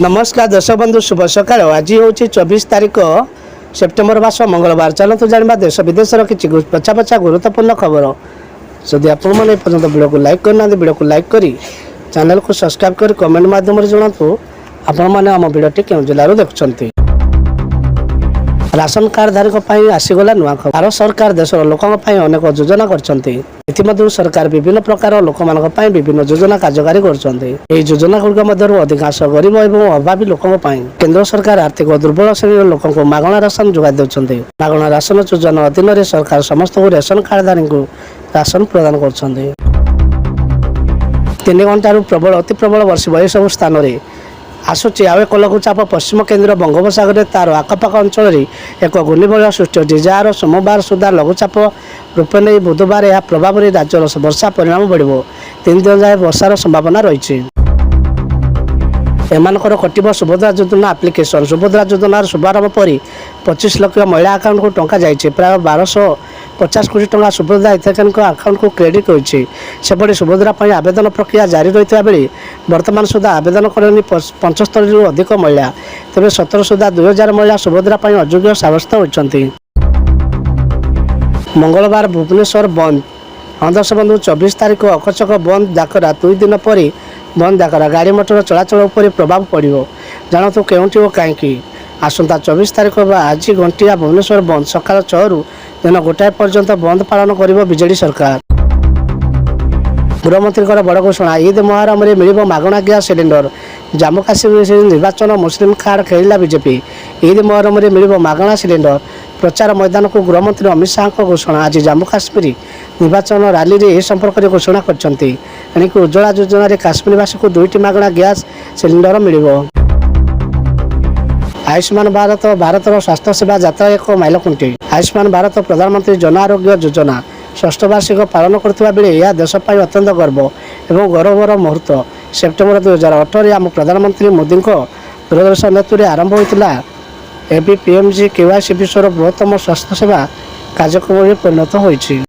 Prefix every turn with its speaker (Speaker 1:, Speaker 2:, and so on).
Speaker 1: नमस्कार दर्शक बंधु शुभ सकाळ आज हूँ 24 तारीख सेप्टेम्बर मास मंगलवार। चलतु जाना देश विदेशर किसी पचा पचा गुरुत्वपूर्ण खबर। जदि आपने पर्यटन वीडियो को लाइक करना वीडियो को लाइक करी चैनल को सब्सक्राइब कर कमेंट माध्यम जनातु आपण मैंने आम भिडटी क्यों जिलूर देखुं। राशन कार्ड धारक आसीगला नुआ खबर। भारत सरकार देशर लोकों अनेक योजना कर सरकार विभिन्न प्रकार लोक विभिन्न योजना कार्यकारी योजना गुड़िक मध्य अधिकांश गरीब और अभावी लोकों केंद्र सरकार आर्थिक दुर्बल श्रेणी लोक मागणा राशन जोगाई देते। मागणा राशन योजना अधीन सरकार समस्त रेशन कार्डधारी को राशन प्रदान कर 3 घंटार प्रबल अति प्रबल वर्षा सब स्थान में आसूची आउ एक लघुचाप पश्चिम केन्द्र बंगोपसागर तार आखपाख अंचल एक घूर्णिबलय सृष्टि होती जार सोमवार सुधा लघुचाप रूप नहीं बुधवार यह प्रभाव में राज्यर वर्षा परिणाम बढ़ 3 दिन जाए वर्षार संभावना रही। एमानकर कटिब सुभद्रा योजना आप्लिकेसन सुभद्रा योजनार शुभारंभ पर 25 लाख महिला आकाउंट को टंका जाइए। प्राय 1250 कोटी टंका सुभद्रा हिताधिकारी आकाउंट को क्रेडिट होती। सेपटे सुभद्रा आवेदन प्रक्रिया जारी रही बेले वर्तमान सुधा आवेदन करनी 75 रु अधिक महिला। तेज 17 सुधा 2000 महिला सुभद्रा अयोग्य सब्यस्त होती। मंगलवार भुवनेश्वर बंद। दर्शक बंधु 24 तारीख अकचक बंद डाकरा 2 दिन पर बंद डाकरा गाड़ी मोटर चलाचल उपर प्रभाव पड़ो जानतु केउठी और कहीं। आसंता 24 तारीख आज घंटिया भुवनेश्वर बंद सकाल 6 रु दिन गोटाए पर्यंत बंद पालन कर बीजेडी सरकार। गृहमंत्री बड़ घोषणा ईद मुहर्रम में मिल मागणा गैस सिलिंडर। जम्मू काश्मीर निर्वाचन मुस्लिम कार्ड खेलिला बीजेपी। ईद मुहर्रम में मिल मागणा सिलिंडर प्रचार मैदान को गृहमंत्री अमित शाह को घोषणा। आज जम्मू काश्मीर निर्वाचन रैली में यह संपर्क में घोषणा कर उज्ज्वला योजन काश्मीरवासी को 2टी मागणा गैस सिलिंडर मिल। आयुष्मान भारत भारतर स्वास्थ्य सेवा यात्रा एक माइलखुंटी। आयुष्मान भारत प्रधानमंत्री जन आरोग्य योजना 6ठ वार्षिक पालन करथिबा बेले यह देश पर अत्यंत गर्व एवं गौरवर मुहूर्त। सेप्टेम्बर 2018 आम प्रधानमंत्री मोदी दूरदर्शन नेतृत्व में आरंभ होता एबीपीएमजी केवाईसी विश्वर बृहत्तम स्वास्थ्य सेवा कार्यक्रम में परिणत होइछि।